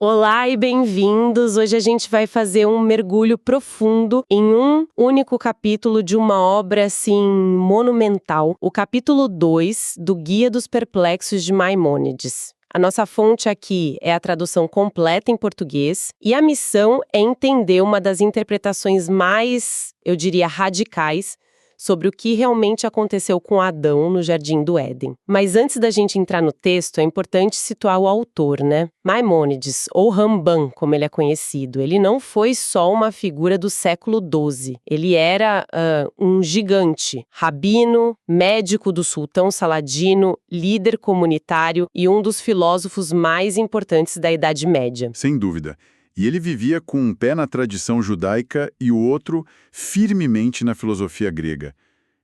Olá e bem-vindos! Hoje a gente vai fazer um mergulho profundo em um único capítulo de uma obra, assim, monumental. O capítulo 2 do Guia dos Perplexos de Maimônides. A nossa fonte aqui é a tradução completa em português e a missão é entender uma das interpretações mais, eu diria, radicais sobre o que realmente aconteceu com Adão no Jardim do Éden. Mas antes da gente entrar no texto, é importante situar o autor, né? Maimônides, ou Ramban, como ele é conhecido, ele não foi só uma figura do século XII. Ele era um gigante, rabino, médico do sultão Saladino, líder comunitário e um dos filósofos mais importantes da Idade Média. Sem dúvida. E ele vivia com um pé na tradição judaica e o outro firmemente na filosofia grega.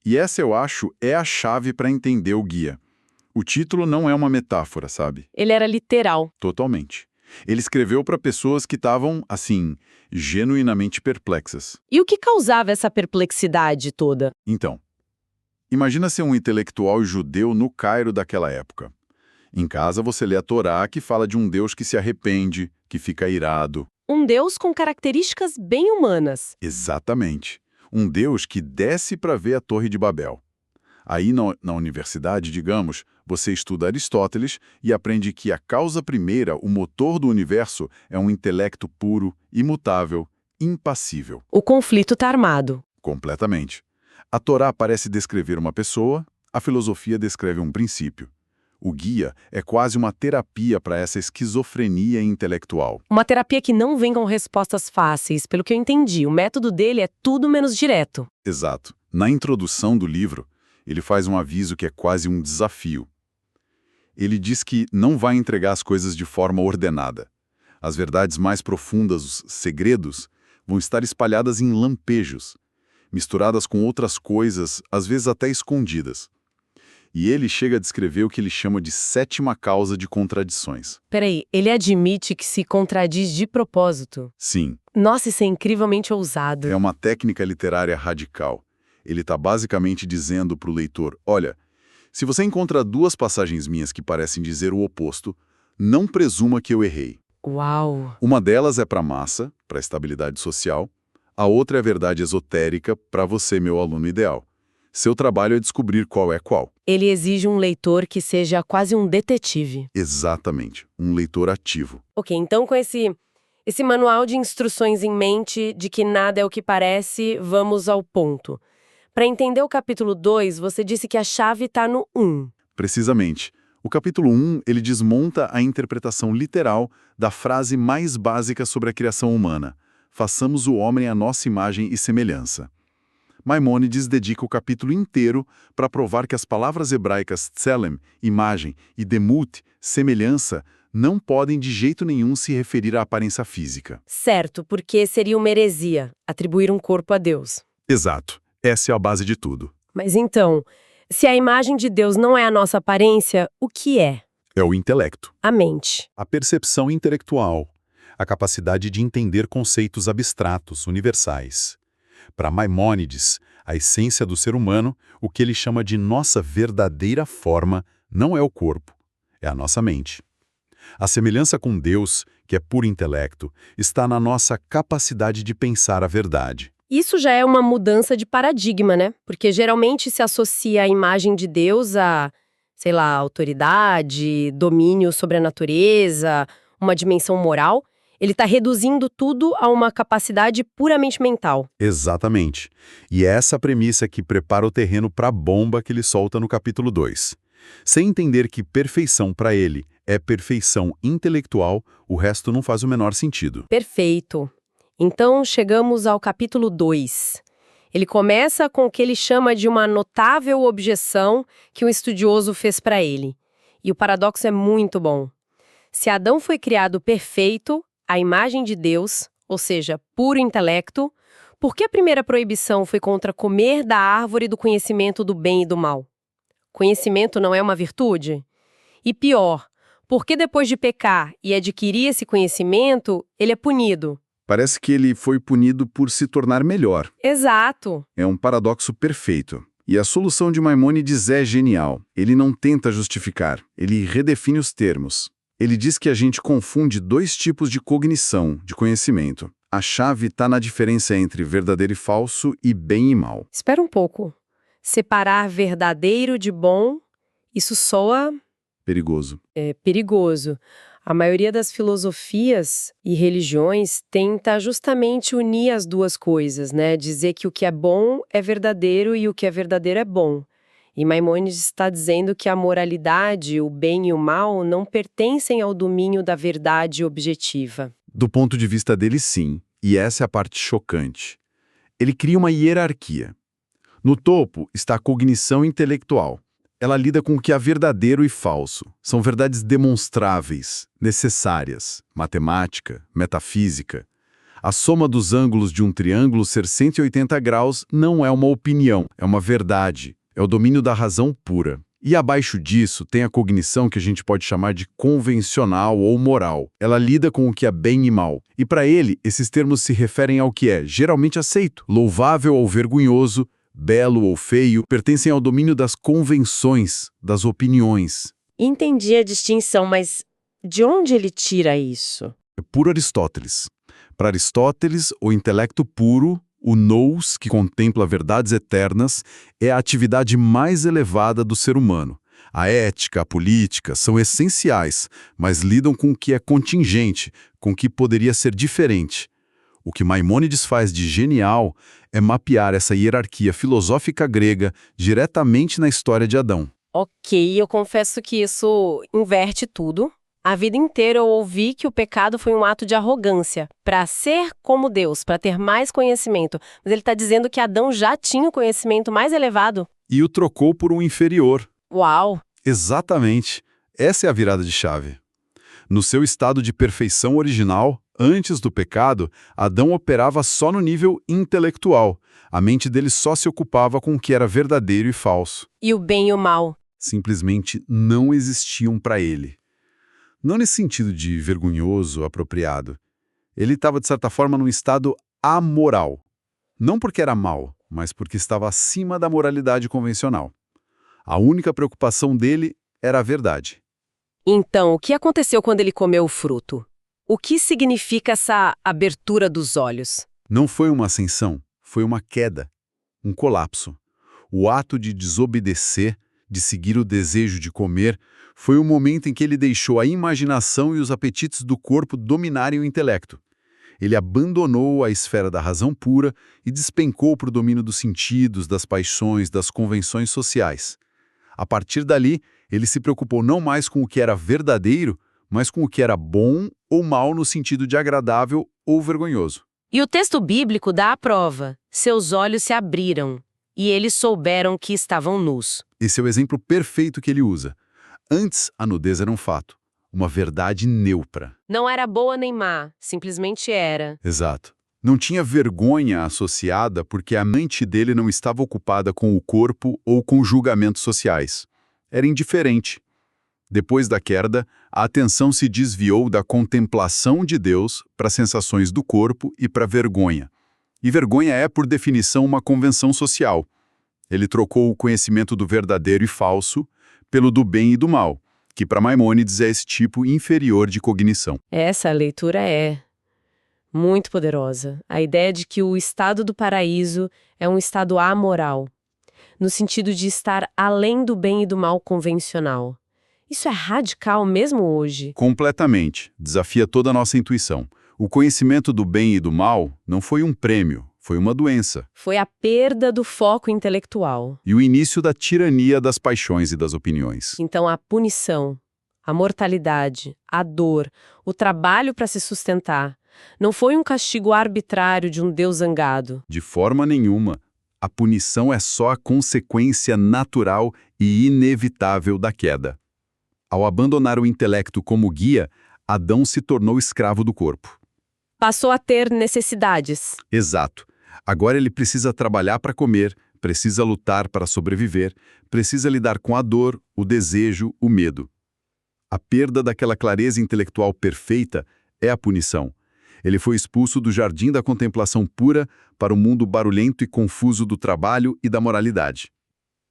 E essa, eu acho, é a chave para entender o guia. O título não é uma metáfora, sabe? Ele era literal. Totalmente. Ele escreveu para pessoas que estavam, assim, genuinamente perplexas. E o que causava essa perplexidade toda? Então, imagina ser um intelectual judeu no Cairo daquela época. Em casa você lê a Torá, que fala de um Deus que se arrepende, que fica irado. Um Deus com características bem humanas. Exatamente. Um Deus que desce para ver a Torre de Babel. Aí na universidade, digamos, você estuda Aristóteles e aprende que a causa primeira, o motor do universo, é um intelecto puro, imutável, impassível. O conflito está armado. Completamente. A Torá parece descrever uma pessoa, a filosofia descreve um princípio. O guia é quase uma terapia para essa esquizofrenia intelectual. Uma terapia que não vem com respostas fáceis, pelo que eu entendi. O método dele é tudo menos direto. Exato. Na introdução do livro, ele faz um aviso que é quase um desafio. Ele diz que não vai entregar as coisas de forma ordenada. As verdades mais profundas, os segredos, vão estar espalhadas em lampejos, misturadas com outras coisas, às vezes até escondidas. E ele chega a descrever o que ele chama de sétima causa de contradições. Peraí, ele admite que se contradiz de propósito? Sim. Nossa, isso é incrivelmente ousado. É uma técnica literária radical. Ele está basicamente dizendo para o leitor, olha, se você encontra duas passagens minhas que parecem dizer o oposto, não presuma que eu errei. Uau! Uma delas é para a massa, para a estabilidade social. A outra é a verdade esotérica para você, meu aluno ideal. Seu trabalho é descobrir qual é qual. Ele exige um leitor que seja quase um detetive. Exatamente, um leitor ativo. Ok, então com esse manual de instruções em mente de que nada é o que parece, vamos ao ponto. Para entender o capítulo 2, você disse que a chave está no 1. Precisamente. O capítulo 1, ele desmonta a interpretação literal da frase mais básica sobre a criação humana. Façamos o homem à nossa imagem e semelhança. Maimônides dedica o capítulo inteiro para provar que as palavras hebraicas tselem, imagem, e demut, semelhança, não podem de jeito nenhum se referir à aparência física. Certo, porque seria uma heresia atribuir um corpo a Deus. Exato. Essa é a base de tudo. Mas então, se a imagem de Deus não é a nossa aparência, o que é? É o intelecto. A mente. A percepção intelectual. A capacidade de entender conceitos abstratos, universais. Para Maimônides, a essência do ser humano, o que ele chama de nossa verdadeira forma, não é o corpo, é a nossa mente. A semelhança com Deus, que é puro intelecto, está na nossa capacidade de pensar a verdade. Isso já é uma mudança de paradigma, né? Porque geralmente se associa a imagem de Deus a, sei lá, autoridade, domínio sobre a natureza, uma dimensão moral. Ele está reduzindo tudo a uma capacidade puramente mental. Exatamente. E é essa premissa que prepara o terreno para a bomba que ele solta no capítulo 2. Sem entender que perfeição para ele é perfeição intelectual, o resto não faz o menor sentido. Perfeito. Então chegamos ao capítulo 2. Ele começa com o que ele chama de uma notável objeção que um estudioso fez para ele. E o paradoxo é muito bom. Se Adão foi criado perfeito, a imagem de Deus, ou seja, puro intelecto, por que a primeira proibição foi contra comer da árvore do conhecimento do bem e do mal? Conhecimento não é uma virtude? E pior, por que depois de pecar e adquirir esse conhecimento, ele é punido? Parece que ele foi punido por se tornar melhor. Exato. É um paradoxo perfeito. E a solução de Maimônides é genial. Ele não tenta justificar, ele redefine os termos. Ele diz que a gente confunde dois tipos de cognição, de conhecimento. A chave está na diferença entre verdadeiro e falso e bem e mal. Espera um pouco. Separar verdadeiro de bom, isso soa Perigoso. perigoso. A maioria das filosofias e religiões tenta justamente unir as duas coisas, né? Dizer que o que é bom é verdadeiro e o que é verdadeiro é bom. E Maimônides está dizendo que a moralidade, o bem e o mal não pertencem ao domínio da verdade objetiva. Do ponto de vista dele, sim. E essa é a parte chocante. Ele cria uma hierarquia. No topo está a cognição intelectual. Ela lida com o que é verdadeiro e falso. São verdades demonstráveis, necessárias, matemática, metafísica. A soma dos ângulos de um triângulo ser 180 graus não é uma opinião, é uma verdade. É o domínio da razão pura. E abaixo disso tem a cognição que a gente pode chamar de convencional ou moral. Ela lida com o que é bem e mal. E para ele, esses termos se referem ao que é geralmente aceito, louvável ou vergonhoso, belo ou feio, pertencem ao domínio das convenções, das opiniões. Entendi a distinção, mas de onde ele tira isso? É puro Aristóteles. Para Aristóteles, o intelecto puro, o nous, que contempla verdades eternas, é a atividade mais elevada do ser humano. A ética, a política são essenciais, mas lidam com o que é contingente, com o que poderia ser diferente. O que Maimônides faz de genial é mapear essa hierarquia filosófica grega diretamente na história de Adão. Ok, eu confesso que isso inverte tudo. A vida inteira eu ouvi que o pecado foi um ato de arrogância, para ser como Deus, para ter mais conhecimento. Mas ele está dizendo que Adão já tinha o conhecimento mais elevado. E o trocou por um inferior. Uau! Exatamente. Essa é a virada de chave. No seu estado de perfeição original, antes do pecado, Adão operava só no nível intelectual. A mente dele só se ocupava com o que era verdadeiro e falso. E o bem e o mal? Simplesmente não existiam para ele. Não nesse sentido de vergonhoso, apropriado. Ele estava, de certa forma, num estado amoral. Não porque era mal, mas porque estava acima da moralidade convencional. A única preocupação dele era a verdade. Então, o que aconteceu quando ele comeu o fruto? O que significa essa abertura dos olhos? Não foi uma ascensão, foi uma queda, um colapso. O ato de desobedecer, de seguir o desejo de comer, foi o momento em que ele deixou a imaginação e os apetites do corpo dominarem o intelecto. Ele abandonou a esfera da razão pura e despencou para o domínio dos sentidos, das paixões, das convenções sociais. A partir dali, ele se preocupou não mais com o que era verdadeiro, mas com o que era bom ou mal no sentido de agradável ou vergonhoso. E o texto bíblico dá a prova. Seus olhos se abriram, e eles souberam que estavam nus. Esse é o exemplo perfeito que ele usa. Antes, a nudez era um fato, uma verdade neutra. Não era boa nem má, simplesmente era. Exato. Não tinha vergonha associada porque a mente dele não estava ocupada com o corpo ou com julgamentos sociais. Era indiferente. Depois da queda, a atenção se desviou da contemplação de Deus para sensações do corpo e para vergonha. E vergonha é, por definição, uma convenção social. Ele trocou o conhecimento do verdadeiro e falso pelo do bem e do mal, que para Maimônides é esse tipo inferior de cognição. Essa leitura é muito poderosa. A ideia de que o estado do paraíso é um estado amoral, no sentido de estar além do bem e do mal convencional. Isso é radical mesmo hoje. Completamente. Desafia toda a nossa intuição. O conhecimento do bem e do mal não foi um prêmio, foi uma doença. Foi a perda do foco intelectual. E o início da tirania das paixões e das opiniões. Então a punição, a mortalidade, a dor, o trabalho para se sustentar, não foi um castigo arbitrário de um Deus zangado. De forma nenhuma. A punição é só a consequência natural e inevitável da queda. Ao abandonar o intelecto como guia, Adão se tornou escravo do corpo. Passou a ter necessidades. Exato. Agora ele precisa trabalhar para comer, precisa lutar para sobreviver, precisa lidar com a dor, o desejo, o medo. A perda daquela clareza intelectual perfeita é a punição. Ele foi expulso do jardim da contemplação pura para o mundo barulhento e confuso do trabalho e da moralidade.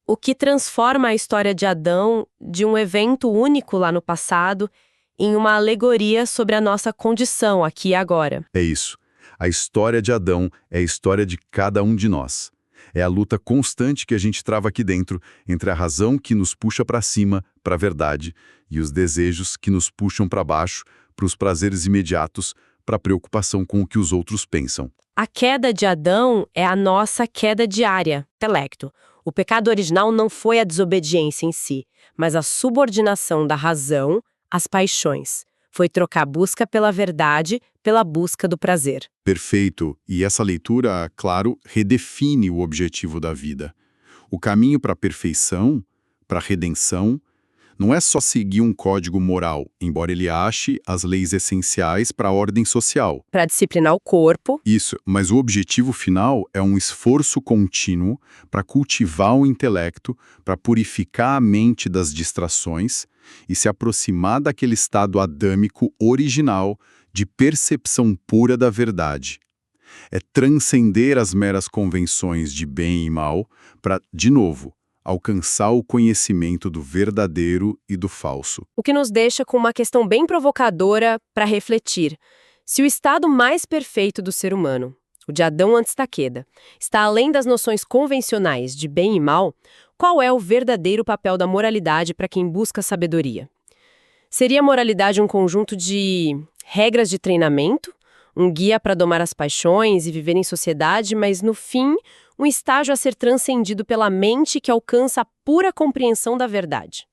O que transforma a história de Adão de um evento único lá no passado em uma alegoria sobre a nossa condição aqui e agora. É isso. A história de Adão é a história de cada um de nós. É a luta constante que a gente trava aqui dentro entre a razão que nos puxa para cima, para a verdade, e os desejos que nos puxam para baixo, para os prazeres imediatos, para a preocupação com o que os outros pensam. A queda de Adão é a nossa queda diária, intelecto. O pecado original não foi a desobediência em si, mas a subordinação da razão às paixões. Foi trocar a busca pela verdade pela busca do prazer. Perfeito. E essa leitura, claro, redefine o objetivo da vida. O caminho para a perfeição, para a redenção, não é só seguir um código moral, embora ele ache as leis essenciais para a ordem social. Para disciplinar o corpo. Isso, mas o objetivo final é um esforço contínuo para cultivar o intelecto, para purificar a mente das distrações e se aproximar daquele estado adâmico original de percepção pura da verdade. É transcender as meras convenções de bem e mal para, de novo, alcançar o conhecimento do verdadeiro e do falso. O que nos deixa com uma questão bem provocadora para refletir. Se o estado mais perfeito do ser humano, o de Adão antes da queda, está além das noções convencionais de bem e mal, qual é o verdadeiro papel da moralidade para quem busca sabedoria? Seria a moralidade um conjunto de regras de treinamento, um guia para domar as paixões e viver em sociedade, mas, no fim, um estágio a ser transcendido pela mente que alcança a pura compreensão da verdade?